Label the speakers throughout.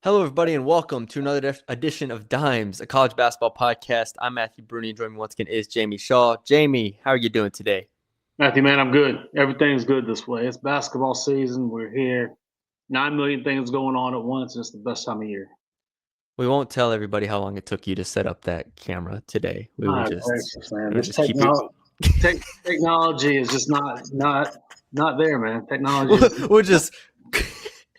Speaker 1: Hello, everybody, and welcome to another edition of Dimes, a college basketball podcast. I'm Matthew Brune, and joining me once again is Jamie Shaw. Jamie, how are you doing today?
Speaker 2: Matthew, man, I'm good. Everything's good this way. It's basketball season. We're here. 9 million things going on at once, and it's the best time of year.
Speaker 1: We won't tell everybody how long it took you to set up that camera today. We will
Speaker 2: My
Speaker 1: just,
Speaker 2: gracious, man.
Speaker 1: we'll
Speaker 2: This
Speaker 1: just keep it.
Speaker 2: technology is just not there, man. Technology
Speaker 1: We'll,
Speaker 2: is
Speaker 1: we'll just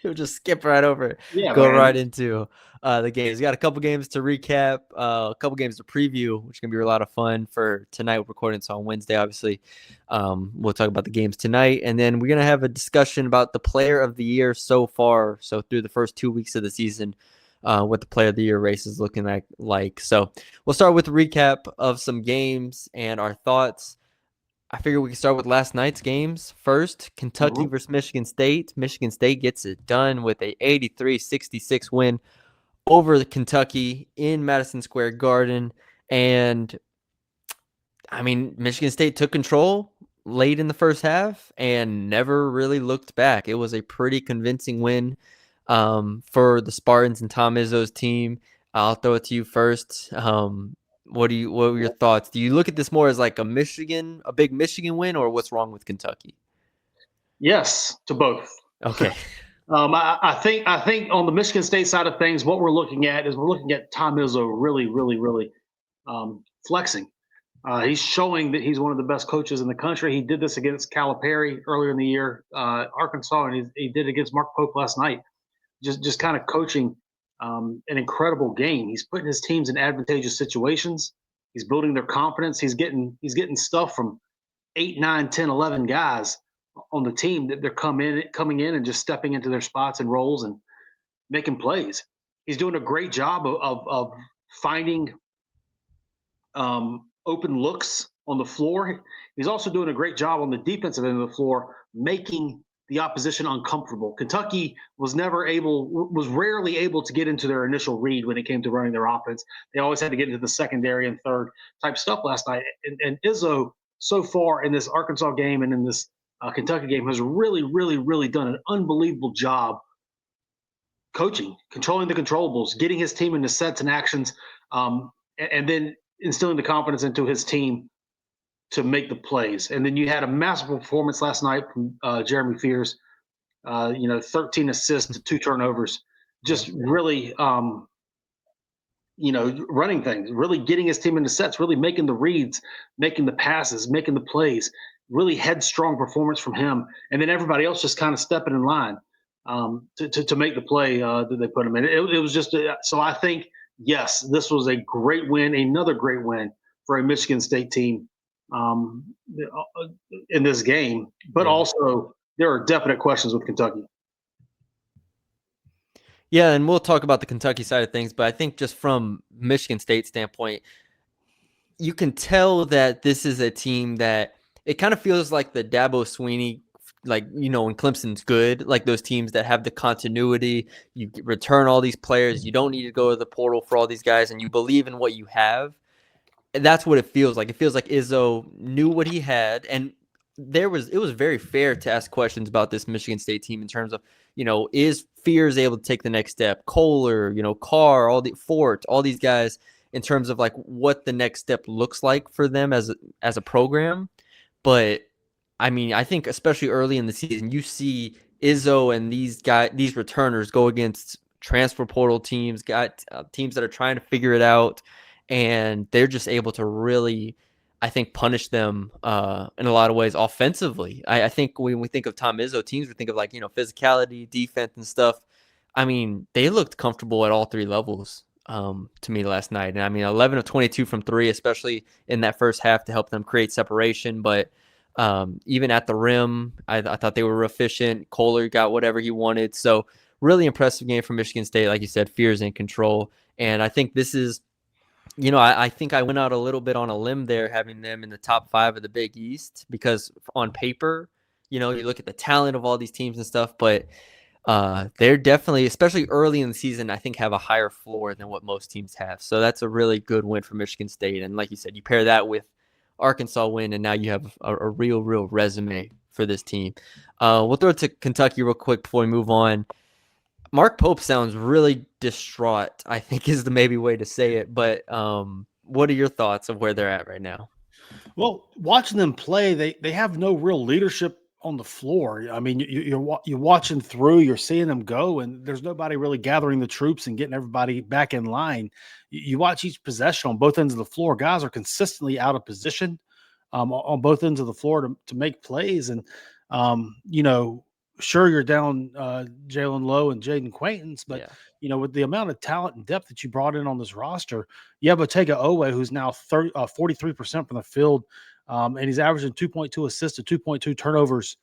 Speaker 1: we'll just skip right over it,
Speaker 2: yeah,
Speaker 1: go
Speaker 2: man.
Speaker 1: right into the games. We got a couple games to recap, a couple games to preview, which is gonna be a lot of fun for tonight. We're recording this on Wednesday, obviously. We'll talk about the games tonight, and then we're gonna have a discussion about the player of the year so far. So through the first 2 weeks of the season, what the player of the year race is looking like. So we'll start with a recap of some games and our thoughts. I figure we can start with last night's games first. Kentucky versus Michigan State. Michigan State gets it done with a 83-66 win over the Kentucky in Madison Square Garden. And I mean, Michigan State took control late in the first half and never really looked back. It was a pretty convincing win for the Spartans and Tom Izzo's team. I'll throw it to you first. What were your thoughts? Do you look at this more as like a big Michigan win, or what's wrong with Kentucky?
Speaker 2: Yes, to both.
Speaker 1: Okay.
Speaker 2: I think on the Michigan State side of things, what we're looking at is we're looking at Tom Izzo really flexing. He's showing that he's one of the best coaches in the country. He did this against Calipari earlier in the year, Arkansas, and he did it against Mark Pope last night. Just kind of coaching an incredible game. He's putting his teams in advantageous situations. He's building their confidence. He's getting stuff from 8, 9, 10, 11 guys on the team that they're coming in and just stepping into their spots and roles and making plays. He's doing a great job of finding open looks on the floor. He's also doing a great job on the defensive end of the floor, making the opposition uncomfortable. Kentucky was rarely able to get into their initial read when it came to running their offense. They always had to get into the secondary and third type stuff last night. And Izzo, so far in this Arkansas game and in this Kentucky game, has really done an unbelievable job coaching, controlling the controllables, getting his team into sets and actions, and then instilling the confidence into his team to make the plays. And then you had a massive performance last night from Jeremy Fears. 13 assists to 2 turnovers, just really, running things, really getting his team into sets, really making the reads, making the passes, making the plays. Really headstrong performance from him, and then everybody else just kind of stepping in line to make the play that they put him in. It was just so I think yes, this was a great win, another great win for a Michigan State team um, in this game. But also, there are definite questions with Kentucky.
Speaker 1: Yeah, and we'll talk about the Kentucky side of things, but I think just from Michigan State standpoint, you can tell that this is a team that it kind of feels like the Dabo Swinney, like, when Clemson's good, like those teams that have the continuity. You return all these players. You don't need to go to the portal for all these guys, and you believe in what you have. And that's what it feels like. It feels like Izzo knew what he had, and it was very fair to ask questions about this Michigan State team in terms of, is Fears able to take the next step? Kohler, Carr, Fort, all these guys, in terms of like what the next step looks like for them as a program. But I mean, I think especially early in the season, you see Izzo and these returners go against transfer portal teams, teams that are trying to figure it out, and they're just able to really, I think, punish them in a lot of ways offensively. I think when we think of Tom Izzo teams, we think of like, physicality, defense, and stuff. I mean, they looked comfortable at all three levels to me last night. And I mean, 11 of 22 from three, especially in that first half to help them create separation. But even at the rim, I thought they were efficient. Kohler got whatever he wanted. So really impressive game from Michigan State. Like you said, Fears in control. And I think this is, I think I went out a little bit on a limb there, having them in the top 5 of the Big East, because on paper, you look at the talent of all these teams and stuff, but they're definitely, especially early in the season, I think have a higher floor than what most teams have. So that's a really good win for Michigan State. And like you said, you pair that with Arkansas win, and now you have a real resume for this team. We'll throw it to Kentucky real quick before we move on. Mark Pope sounds really distraught, I think is the maybe way to say it. But what are your thoughts of where they're at right now?
Speaker 3: Well, watching them play, they have no real leadership on the floor. I mean, you're watching through, you're seeing them go, and there's nobody really gathering the troops and getting everybody back in line. You watch each possession on both ends of the floor. Guys are consistently out of position on both ends of the floor to make plays, and you know, sure you're down Jalen Lowe and Jaden Quaintance, but
Speaker 1: Yeah.
Speaker 3: you know, with the amount of talent and depth that you brought in on this roster, you have Otega Owe, who's now 43% from the field, and he's averaging 2.2 assists to 2.2 turnovers,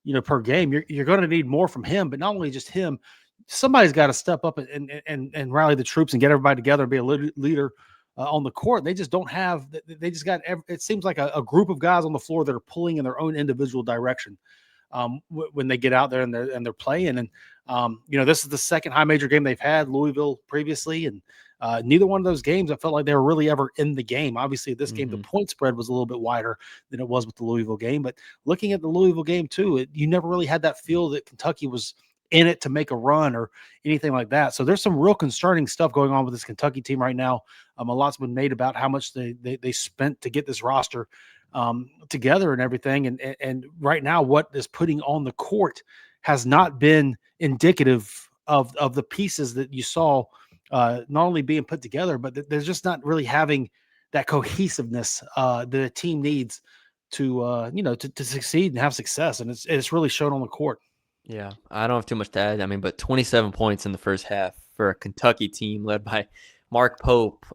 Speaker 3: you know, per game. You're going to need more from him, but not only just him. Somebody's got to step up and rally the troops and get everybody together and be a leader on the court. They just don't have. They just got. It seems like a group of guys on the floor that are pulling in their own individual direction when they get out there and they're playing. And you know, this is the second high major game they've had. Louisville previously, and neither one of those games I felt like they were really ever in the game. Obviously, this game the point spread was a little bit wider than it was with the Louisville game. But looking at the Louisville game too, you never really had that feel that Kentucky was in it to make a run or anything like that. So there's some real concerning stuff going on with this Kentucky team right now. A lot's been made about how much they spent to get this roster together and everything. And right now, what is putting on the court has not been indicative of the pieces that you saw not only being put together, but they're just not really having that cohesiveness that a team needs to you know to succeed and have success. And it's really shown on the court.
Speaker 1: Yeah, I don't have too much to add. I mean, but 27 points in the first half for a Kentucky team led by Mark Pope,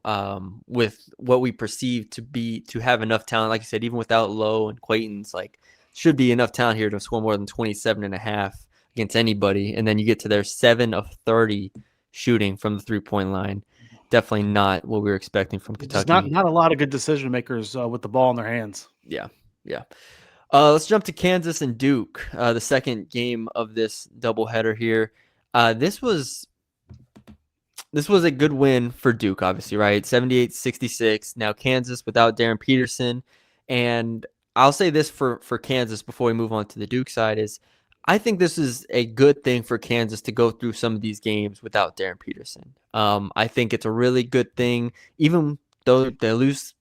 Speaker 1: with what we perceive to have enough talent. Like you said, even without Lowe and Quaintance, like should be enough talent here to score more than 27 and a half against anybody. And then you get to their 7 of 30 shooting from the 3-point line. Definitely not what we were expecting from
Speaker 3: Just
Speaker 1: Kentucky.
Speaker 3: not a lot of good decision makers with the ball in their hands.
Speaker 1: Yeah, yeah. Let's jump to Kansas and Duke, the second game of this doubleheader here. This was a good win for Duke, obviously, right? 78-66. Now Kansas without Darren Peterson. And I'll say this for Kansas before we move on to the Duke side is I think this is a good thing for Kansas to go through some of these games without Darren Peterson. I think it's a really good thing, even though they'll lose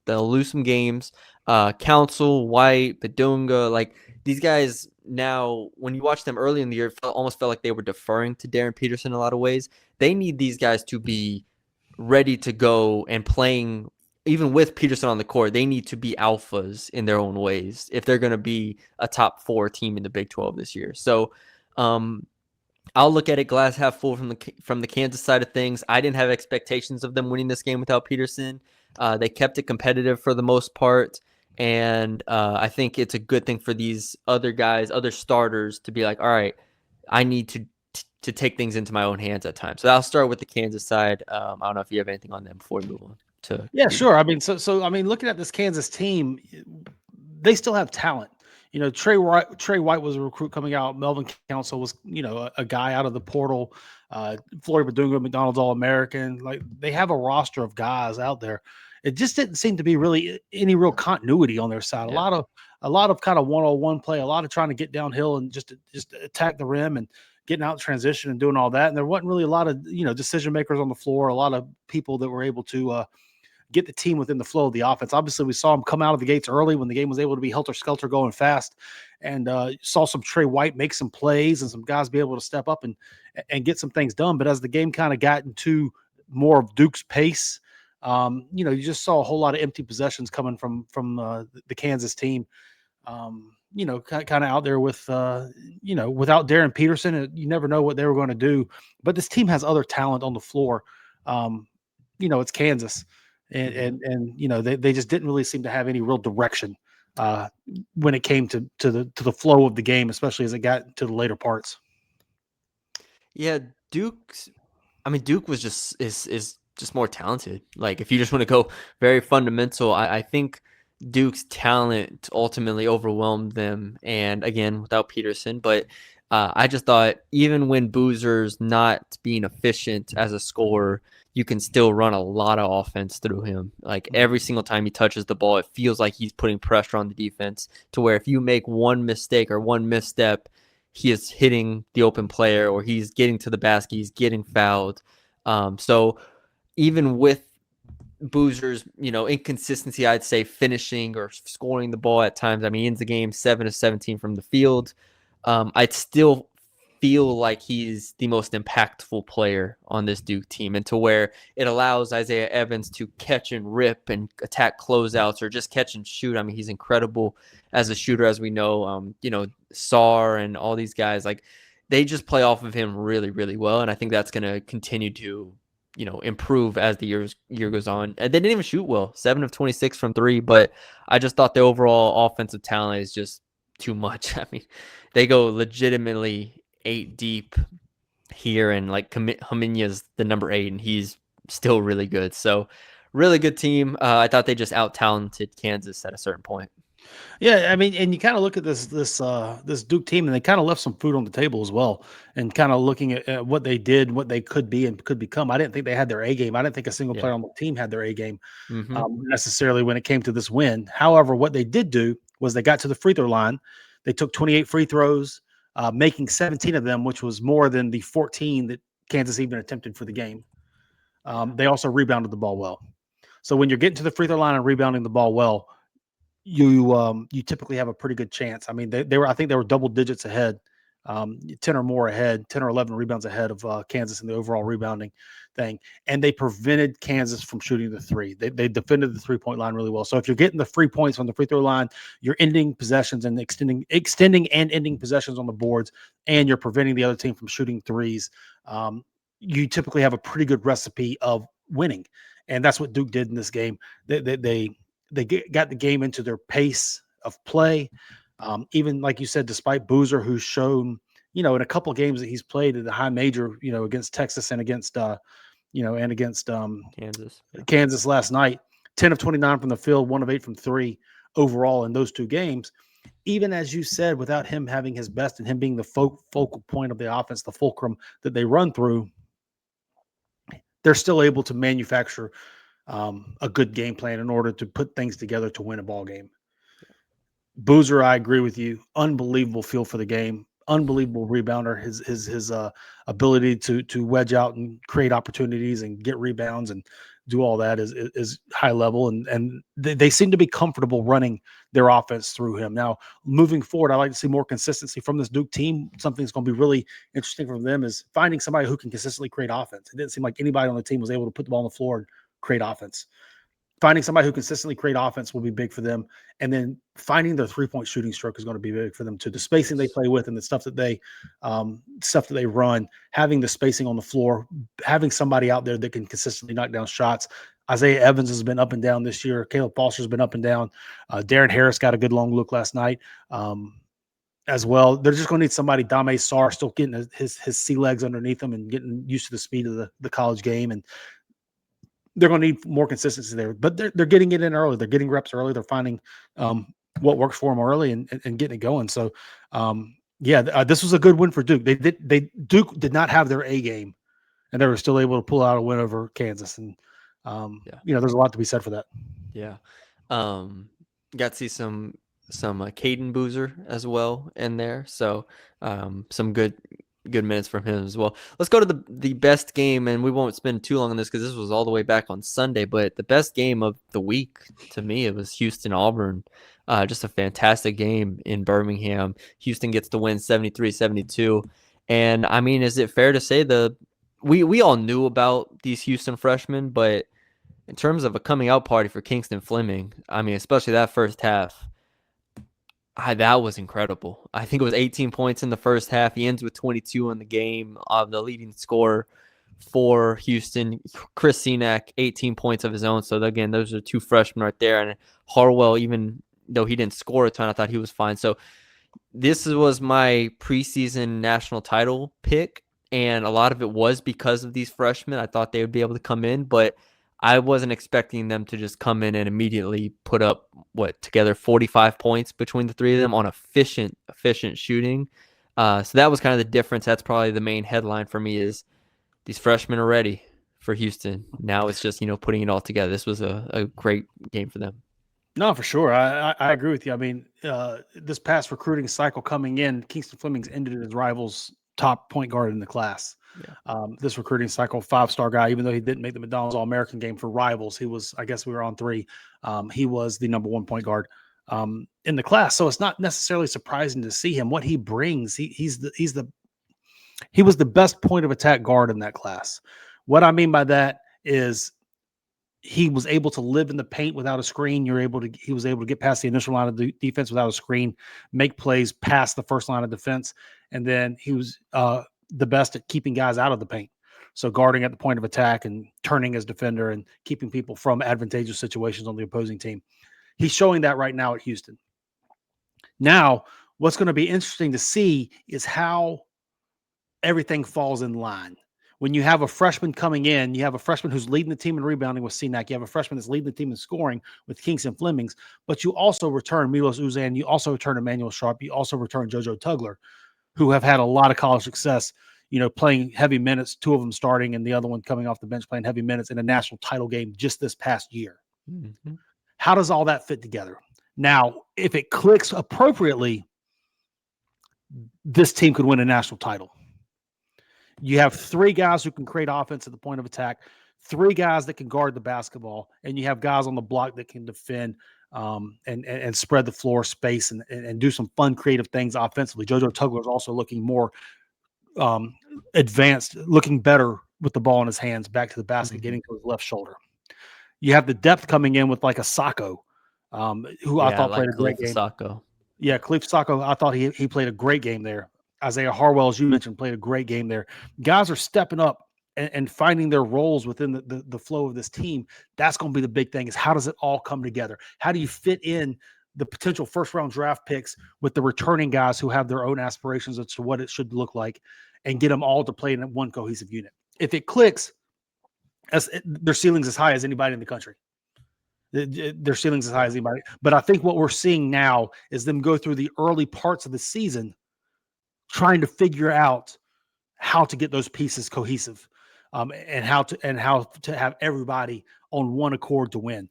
Speaker 1: some games. Council, White, Badunga, like these guys now, when you watch them early in the year, it almost felt like they were deferring to Darren Peterson in a lot of ways. They need these guys to be ready to go and playing, even with Peterson on the court. They need to be alphas in their own ways if they're going to be a top 4 team in the Big 12 this year. So I'll look at it glass half full from the Kansas side of things. I didn't have expectations of them winning this game without Peterson. They kept it competitive for the most part. And I think it's a good thing for these other guys, other starters, to be like, all right, I need to take things into my own hands at times. So I'll start with the Kansas side. I don't know if you have anything on them before we move on to.
Speaker 3: Yeah, sure. I mean, so I mean, looking at this Kansas team, they still have talent. You know, Trey White was a recruit coming out. Melvin Council was, you know, a guy out of the portal. Floyd Badunga, McDonald's All-American. Like they have a roster of guys out there. It just didn't seem to be really any real continuity on their side.
Speaker 1: Yeah.
Speaker 3: A lot of kind of one-on-one play. A lot of trying to get downhill and just attack the rim and getting out in transition and doing all that. And there wasn't really a lot of decision makers on the floor. A lot of people that were able to get the team within the flow of the offense. Obviously, we saw him come out of the gates early when the game was able to be helter-skelter going fast, and saw some Trey White make some plays and some guys be able to step up and get some things done. But as the game kind of got into more of Duke's pace, you just saw a whole lot of empty possessions coming from the Kansas team. Kind of out there with, without Darren Peterson, you never know what they were going to do. But this team has other talent on the floor. It's Kansas. And they just didn't really seem to have any real direction when it came to the flow of the game, especially as it got to the later parts.
Speaker 1: Yeah, Duke was is just more talented. Like if you just want to go very fundamental, I think Duke's talent ultimately overwhelmed them. And again, without Peterson, but I just thought even when Boozer's not being efficient as a scorer, you can still run a lot of offense through him. Like every single time he touches the ball, it feels like he's putting pressure on the defense to where if you make one mistake or one misstep, he is hitting the open player or he's getting to the basket, he's getting fouled. So even with Boozer's, inconsistency, I'd say finishing or scoring the ball at times. I mean, he ends the game 7 of 17 from the field. I'd still feel like he's the most impactful player on this Duke team, and to where it allows Isaiah Evans to catch and rip and attack closeouts or just catch and shoot. I mean, he's incredible as a shooter, as we know. Sar and all these guys, like, they just play off of him really, really well, and I think that's going to continue to improve as the year goes on. And they didn't even shoot well, 7 of 26 from 3, but I just thought the overall offensive talent is just too much. I mean, they go legitimately 8 deep here, and like Haminya's the number 8, and he's still really good. So really good team. I thought they just out-talented Kansas at a certain point.
Speaker 3: Yeah, I mean, and you kind of look at this Duke team, and they kind of left some food on the table as well. And kind of looking at what they did, what they could be and could become. I didn't think they had their A game. I didn't think a single player on the team had their A game necessarily when it came to this win. However, what they did do was they got to the free throw line. They took 28 free throws, making 17 of them, which was more than the 14 that Kansas even attempted for the game. They also rebounded the ball well. So when you're getting to the free throw line and rebounding the ball well, you typically have a pretty good chance. I mean, I think they were double digits ahead, 10 or more ahead, 10 or 11 rebounds ahead of Kansas in the overall rebounding thing. And they prevented Kansas from shooting the three. They defended the 3-point line really well. So if you're getting the 3 points on the free throw line, you're ending possessions and extending and ending possessions on the boards, and you're preventing the other team from shooting threes. You typically have a pretty good recipe of winning. And that's what Duke did in this game. They got the game into their pace of play. Even like you said, despite Boozer, who's shown, in a couple of games that he's played at the high major, against Texas and against
Speaker 1: Kansas. Yeah.
Speaker 3: Kansas last night, 10 of 29 from the field, 1 of 8 from 3 overall in those 2 games. Even as you said, without him having his best and him being the focal point of the offense, the fulcrum that they run through, they're still able to manufacture a good game plan in order to put things together to win a ball game. Boozer, I agree with you. Unbelievable feel for the game. Unbelievable rebounder. His ability to wedge out and create opportunities and get rebounds and do all that is high level. And they seem to be comfortable running their offense through him. Now, moving forward, I like to see more consistency from this Duke team. Something that's going to be really interesting for them is finding somebody who can consistently create offense. It didn't seem like anybody on the team was able to put the ball on the floor and create offense. Finding somebody who consistently create offense will be big for them. And then finding their 3-point shooting stroke is going to be big for them too. The spacing they play with and the stuff that they run, having the spacing on the floor, having somebody out there that can consistently knock down shots. Isaiah Evans has been up and down this year. Caleb Foster's been up and down. Darren Harris got a good long look last night as well. They're just going to need somebody. Dame Sarr still getting his sea legs underneath him and getting used to the speed of the college game. And they're going to need more consistency there, but they're getting it in early. They're getting reps early. They're finding what works for them early and getting it going. So, this was a good win for Duke. Duke did not have their A game, and they were still able to pull out a win over Kansas. And there's a lot to be said for that.
Speaker 1: Yeah, got to see some Caden Boozer as well in there. So some good minutes from him as well. Let's go to the best game, and we won't spend too long on this because this was all the way back on Sunday, but the best game of the week to me, it was Houston-Auburn. Just a fantastic game in Birmingham. Houston gets the win 73-72. And I mean, is it fair to say we all knew about these Houston freshmen, but in terms of a coming out party for Kingston Fleming, I mean, especially that first half, that was incredible. I think it was 18 points in the first half. He ends with 22 in the game. The leading scorer for Houston, Chris Senack, 18 points of his own. So again, those are 2 freshmen right there. And Harwell, even though he didn't score a ton, I thought he was fine. So this was my preseason national title pick, and a lot of it was because of these freshmen. I thought they would be able to come in, but I wasn't expecting them to just come in and immediately put up together 45 points between the 3 of them on efficient shooting. So that was kind of the difference. That's probably the main headline for me is these freshmen are ready for Houston. Now it's just, putting it all together. This was a great game for them.
Speaker 3: No, for sure. I agree with you. I mean, this past recruiting cycle coming in, Kingston Fleming's ended his rival's top point guard in the class.
Speaker 1: Yeah.
Speaker 3: This recruiting cycle, 5-star guy, even though he didn't make the McDonald's All-American game for rivals, he was, I guess we were on 3. He was the number 1 point guard in the class. So it's not necessarily surprising to see him. What he brings, he was the best point of attack guard in that class. What I mean by that is he was able to live in the paint without a screen. He was able to get past the initial line of defense without a screen, make plays past the first line of defense. And then he was the best at keeping guys out of the paint. So guarding at the point of attack and turning as defender and keeping people from advantageous situations on the opposing team. He's showing that right now at Houston. Now, what's going to be interesting to see is how everything falls in line. When you have a freshman coming in, you have a freshman who's leading the team in rebounding with CNAC. You have a freshman that's leading the team in scoring with Kingston Flemings, but you also return Milos Uzan. You also return Emmanuel Sharp. You also return JoJo Tugler, who have had a lot of college success, playing heavy minutes, 2 of them starting and the other one coming off the bench playing heavy minutes in a national title game just this past year.
Speaker 1: Mm-hmm.
Speaker 3: How does all that fit together? Now, if it clicks appropriately, this team could win a national title. You have 3 guys who can create offense at the point of attack, 3 guys that can guard the basketball, and you have guys on the block that can defend and spread the floor space and do some fun, creative things offensively. JoJo Tugler is also looking more advanced, looking better with the ball in his hands, back to the basket, getting to his left shoulder. You have the depth coming in with like a Sacco, who I thought played a great game.
Speaker 1: Sacco.
Speaker 3: Yeah, Khalif Sacco, I thought he played a great game there. Isaiah Harwell, as you mentioned, played a great game there. Guys are stepping up and finding their roles within the flow of this team. That's going to be the big thing, is how does it all come together? How do you fit in the potential first-round draft picks with the returning guys who have their own aspirations as to what it should look like and get them all to play in one cohesive unit? If it clicks, their ceiling's as high as anybody in the country. Their ceiling's as high as anybody. But I think what we're seeing now is them go through the early parts of the season trying to figure out how to get those pieces cohesive, and how to have everybody on one accord to win.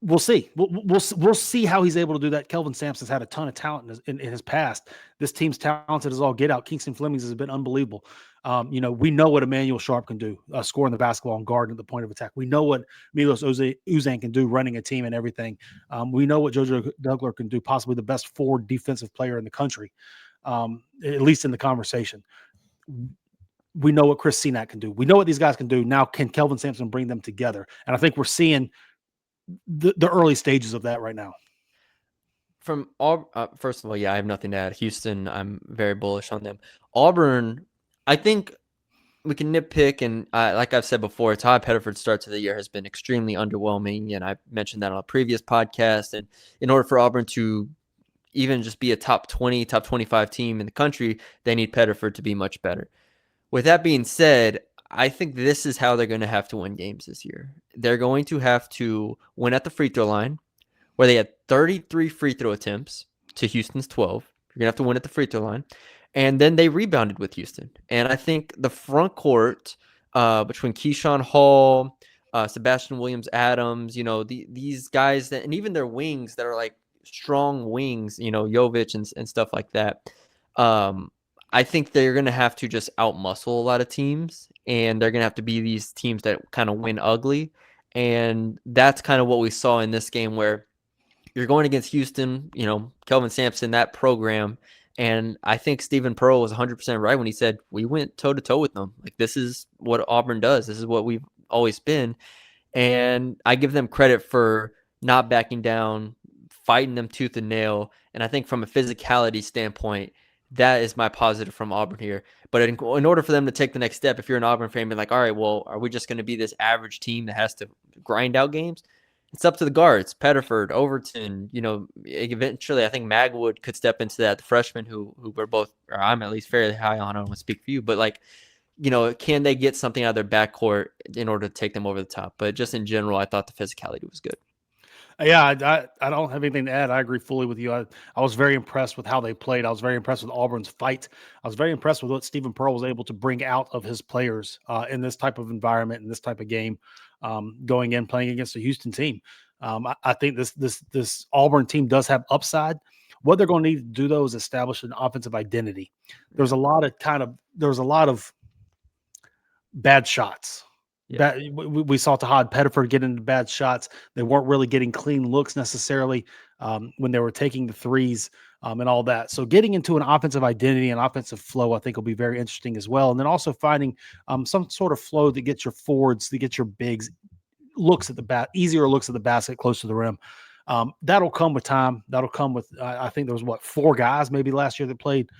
Speaker 3: We'll see. We'll see how he's able to do that. Kelvin Sampson's had a ton of talent in his past. This team's talented as all get out. Kingston Flemings has been unbelievable. We know what Emmanuel Sharp can do, scoring the basketball and guarding at the point of attack. We know what Milos Uzan can do, running a team and everything. We know what JoJo Tugler can do, possibly the best forward defensive player in the country, at least in the conversation. We know what Chris CNAC can do. We know what these guys can do. Now, can Kelvin Sampson bring them together? And I think we're seeing the early stages of that right now.
Speaker 1: From first of all, I have nothing to add. Houston, I'm very bullish on them. Auburn, I think we can nitpick, and like I've said before, Todd Pettiford's start to the year has been extremely underwhelming, and I mentioned that on a previous podcast. And in order for Auburn to even just be a top 20, top 25 team in the country, they need Pettiford to be much better. With that being said, I think this is how they're going to have to win games this year. They're going to have to win at the free throw line, where they had 33 free throw attempts to Houston's 12. You're going to have to win at the free throw line. And then they rebounded with Houston. And I think the front court between Keyshawn Hall, Sebastian Williams-Adams, these guys, and even their wings that are like strong wings, Jovic and stuff like that. I think they're going to have to just outmuscle a lot of teams, and they're going to have to be these teams that kind of win ugly. And that's kind of what we saw in this game, where you're going against Houston, Kelvin Sampson, that program. And I think Stephen Pearl was 100% right when he said, we went toe-to-toe with them. Like, this is what Auburn does. This is what we've always been. And I give them credit for not backing down, fighting them tooth and nail. And I think from a physicality standpoint, that is my positive from Auburn here. But in order for them to take the next step, if you're an Auburn fan, be like, all right, well, are we just going to be this average team that has to grind out games? It's up to the guards, Pettiford, Overton. Eventually, I think Magwood could step into that. The freshmen who we're both, or I'm at least fairly high on. I don't want to speak for you, but can they get something out of their backcourt in order to take them over the top? But just in general, I thought the physicality was good.
Speaker 3: Yeah, I don't have anything to add. I agree fully with you. I was very impressed with how they played. I was very impressed with Auburn's fight. I was very impressed with what Stephen Pearl was able to bring out of his players in this type of environment, in this type of game, going in, playing against a Houston team. I think this Auburn team does have upside. What they're going to need to do though is establish an offensive identity. There's a lot of bad shots.
Speaker 1: Yeah.
Speaker 3: We saw Tahad Pettiford get into bad shots. They weren't really getting clean looks necessarily when they were taking the threes and all that. So getting into an offensive identity and offensive flow, I think, will be very interesting as well. And then also finding some sort of flow that gets your forwards, that gets your bigs looks at the easier looks at the basket close to the rim. That'll come with time. That'll come with I think there was 4 guys maybe last year that played.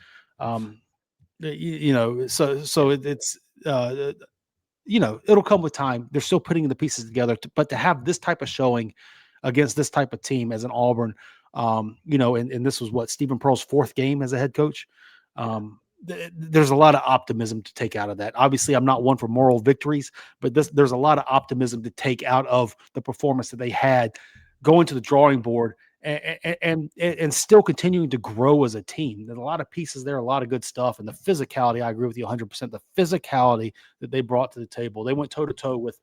Speaker 3: It's it'll come with time. They're still putting the pieces together, but to have this type of showing against this type of team as an Auburn, and this was Stephen Pearl's 4th game as a head coach. There's a lot of optimism to take out of that. Obviously, I'm not one for moral victories, but there's a lot of optimism to take out of the performance that they had going to the drawing board and still continuing to grow as a team. There's a lot of pieces there, a lot of good stuff. And the physicality, I agree with you 100%. The physicality that they brought to the table, they went toe to toe with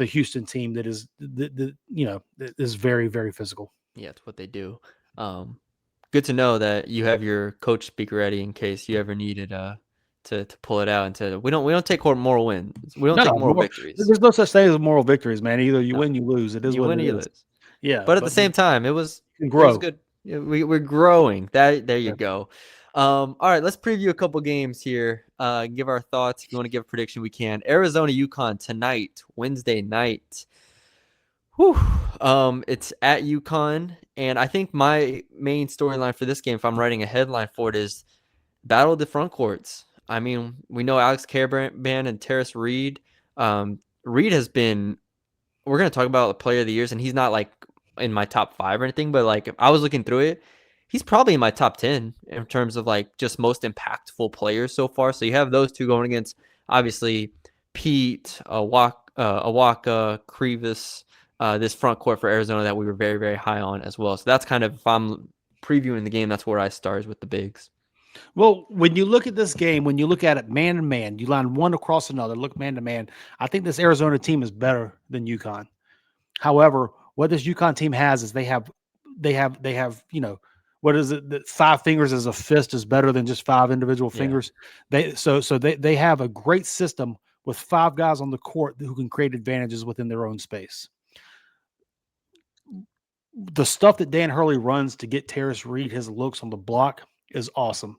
Speaker 3: a Houston team that is, is very, very physical.
Speaker 1: Yeah, it's what they do. Good to know that you have your coach speak ready in case you ever needed to pull it out and to we don't take moral wins. We don't take moral victories.
Speaker 3: There's no such thing as moral victories, man. Either you win, you lose. It is
Speaker 1: you
Speaker 3: what
Speaker 1: win
Speaker 3: it
Speaker 1: or you
Speaker 3: is.
Speaker 1: lose.
Speaker 3: Yeah,
Speaker 1: but at the same time, it was good. We're growing. There you go. All right, let's preview a couple games here. Give our thoughts. If you want to give a prediction, we can. Arizona, UConn tonight, Wednesday night. Whew. It's at UConn, and I think my main storyline for this game, if I'm writing a headline for it, is battle of the front courts. I mean, we know Alex Karaban and Terrace Reed. Reed has been. We're gonna talk about player of the years, and he's not like in my top 5 or anything, but like if I was looking through it, he's probably in my top 10 in terms of like just most impactful players so far. So you have those two going against obviously Pete, Awaka, Krivas. This front court for Arizona that we were very, very high on as well. So that's kind of, if I'm previewing the game, that's where I start with the bigs.
Speaker 3: Well, when you look at this game, when you look at it man to man, you line one across another, look man to man. I think this Arizona team is better than UConn. However, what this UConn team has is they have, what is it? That 5 fingers as a fist is better than just 5 individual fingers. They have a great system with 5 guys on the court who can create advantages within their own space. The stuff that Dan Hurley runs to get Terrace Reed his looks on the block is awesome.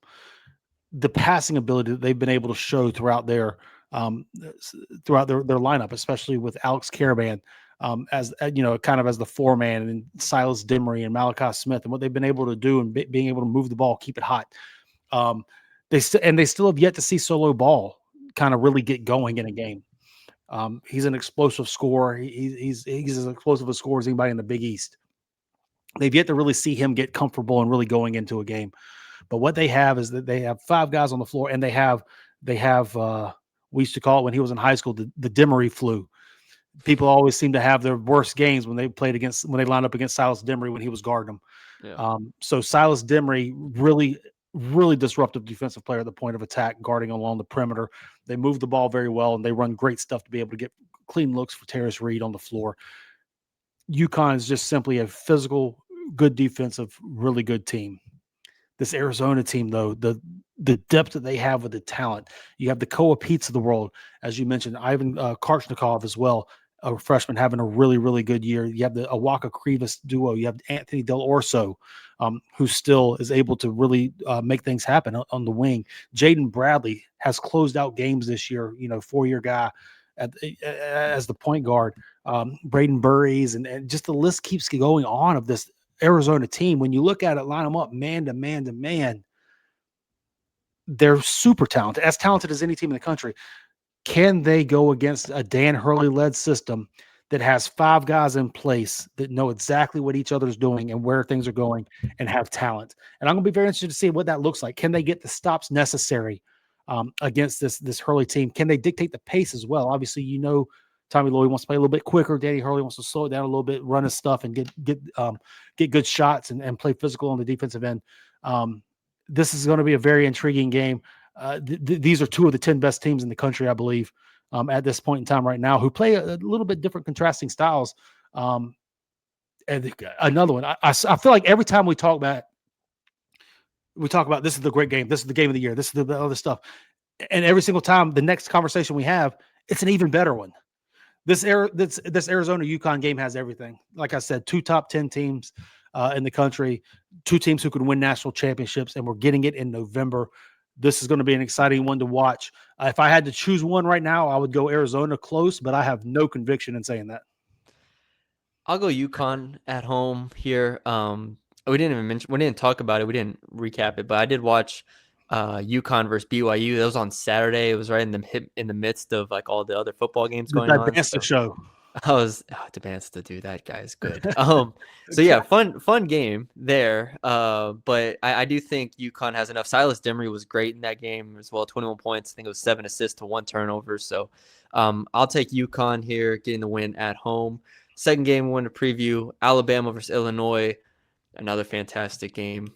Speaker 3: The passing ability that they've been able to show throughout their lineup, especially with Alex Karaban as kind of as the 4-man, and Silas Demery and Malachi Smith, and what they've been able to do and being able to move the ball, keep it hot. They still have yet to see Solo Ball kind of really get going in a game. He's an explosive scorer. He's as explosive a scorer as anybody in the Big East. They've yet to really see him get comfortable and really going into a game. But what they have is that they have 5 guys on the floor, and they have we used to call it when he was in high school the Demery flu. People always seem to have their worst games when they lined up against Silas Demery when he was guarding them.
Speaker 1: Yeah.
Speaker 3: So Silas Demery, really, really disruptive defensive player at the point of attack, guarding along the perimeter. They move the ball very well, and they run great stuff to be able to get clean looks for Terrace Reed on the floor. UConn is just simply a physical, good defensive, really good team. This Arizona team, though, the depth that they have with the talent, you have the Koa Pete's of the world, as you mentioned, Ivan Karchnikov as well, a freshman having a really, really good year. You have the Awaka Krivas duo. You have Anthony Del Orso, who still is able to really make things happen on the wing. Jaden Bradley has closed out games this year, 4-year guy as the point guard. Braden Burries, and just the list keeps going on of this Arizona team. When you look at it, line them up man to man to man, they're super talented as any team in the country. Can they go against a Dan Hurley led system that has 5 guys in place that know exactly what each other's doing and where things are going and have talent? And I'm going to be very interested to see what that looks like. Can they get the stops necessary against this Hurley team? Can they dictate the pace as well? Obviously, Tommy Lloyd wants to play a little bit quicker. Danny Hurley wants to slow it down a little bit, run his stuff, and get good shots and play physical on the defensive end. This is going to be a very intriguing game. These are 2 of the 10 best teams in the country, I believe, at this point in time right now, who play a little bit different contrasting styles. And another one. I feel like every time we talk about this is the great game. This is the game of the year. This is the other stuff. And every single time, the next conversation we have, it's an even better one. This Arizona UConn game has everything. Like I said, 2 top 10 teams in the country, 2 teams who could win national championships, and we're getting it in November. This is going to be an exciting one to watch. If I had to choose one right now, I would go Arizona close, but I have no conviction in saying that.
Speaker 1: I'll go UConn at home here. We didn't talk about it. We didn't recap it, but I did watch UConn versus BYU. That was on Saturday. It was right in the midst of like all the other football games going on.
Speaker 3: Advance the show.
Speaker 1: I was advanced to do that, guys. Good. So yeah, fun game there. But I do think UConn has enough. Silas Demery was great in that game as well. 21 points. I think it was 7 assists to 1 turnover. So I'll take UConn here, getting the win at home. Second game, we want to preview Alabama versus Illinois. Another fantastic game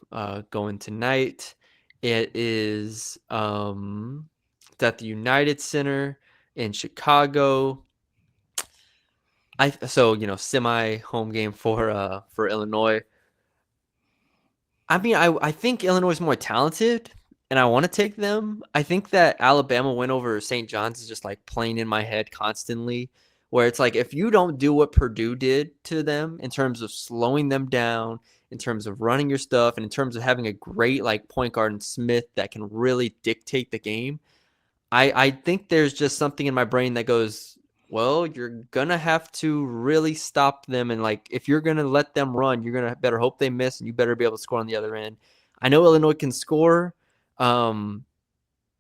Speaker 1: going tonight. It is it's at the United Center in Chicago. Semi home game for Illinois. I mean, I think Illinois is more talented, and I want to take them. I think that Alabama win over St. John's is just like playing in my head constantly, where it's like if you don't do what Purdue did to them in terms of slowing them down, in terms of running your stuff, and in terms of having a great like point guard in Smith that can really dictate the game, I think there's just something in my brain that goes, well, you're gonna have to really stop them, and like if you're gonna let them run, you're gonna better hope they miss, and you better be able to score on the other end. I know Illinois can score, but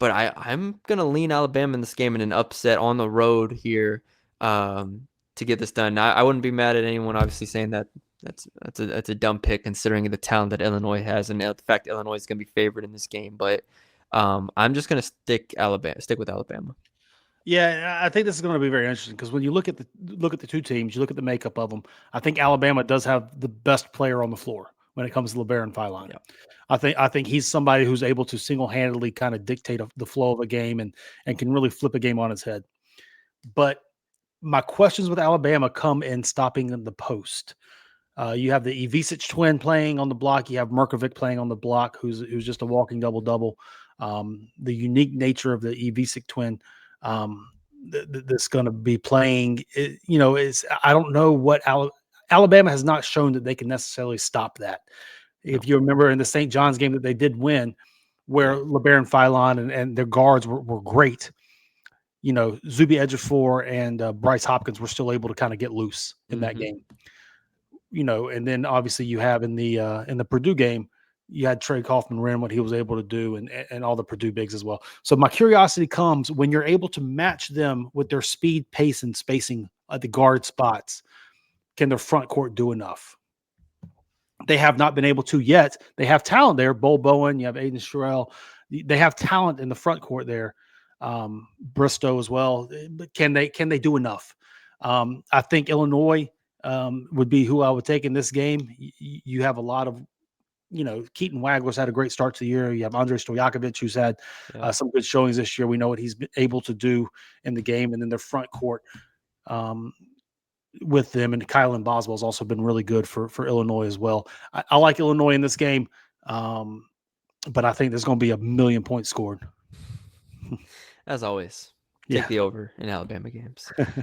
Speaker 1: I'm gonna lean Alabama in this game in an upset on the road here to get this done. I wouldn't be mad at anyone obviously saying that that's a dumb pick considering the talent that Illinois has and the fact that Illinois is gonna be favored in this game, but I'm just gonna stick with Alabama.
Speaker 3: Yeah, I think this is going to be very interesting because when you look at the 2 teams, you look at the makeup of them. I think Alabama does have the best player on the floor when it comes to LeBaron Philon.
Speaker 1: Yeah.
Speaker 3: I think he's somebody who's able to single-handedly kind of dictate the flow of a game and can really flip a game on its head. But my questions with Alabama come in stopping in the post. You have the Ivisic twin playing on the block. You have Merkovic playing on the block, who's just a walking double-double. The unique nature of the Ivisic twin that's going to be playing, I don't know what Alabama has not shown that they can necessarily stop that. If you remember in the St. John's game that they did win, where LeBaron Philon and their guards were great, Zuby Ejiofor and Bryce Hopkins were still able to kind of get loose in that game. And then obviously you have in the Purdue game, you had Trey Kaufman-Renn, what he was able to do, and all the Purdue bigs as well. So my curiosity comes when you're able to match them with their speed, pace, and spacing at the guard spots. Can their front court do enough? They have not been able to yet. They have talent there. Bo Bowen, you have Aiden Sherrill. They have talent in the front court there. Bristow as well. But can they do enough? I think Illinois would be who I would take in this game. You have a lot of, Keaton Wagler's had a great start to the year. You have Andrei Stojakovic, who's had some good showings this year. We know what he's been able to do in the game. And then their front court with them. And Kylan Boswell's also been really good for Illinois as well. I like Illinois in this game, but I think there's going to be 1 million points scored.
Speaker 1: As always, take the over in Alabama games.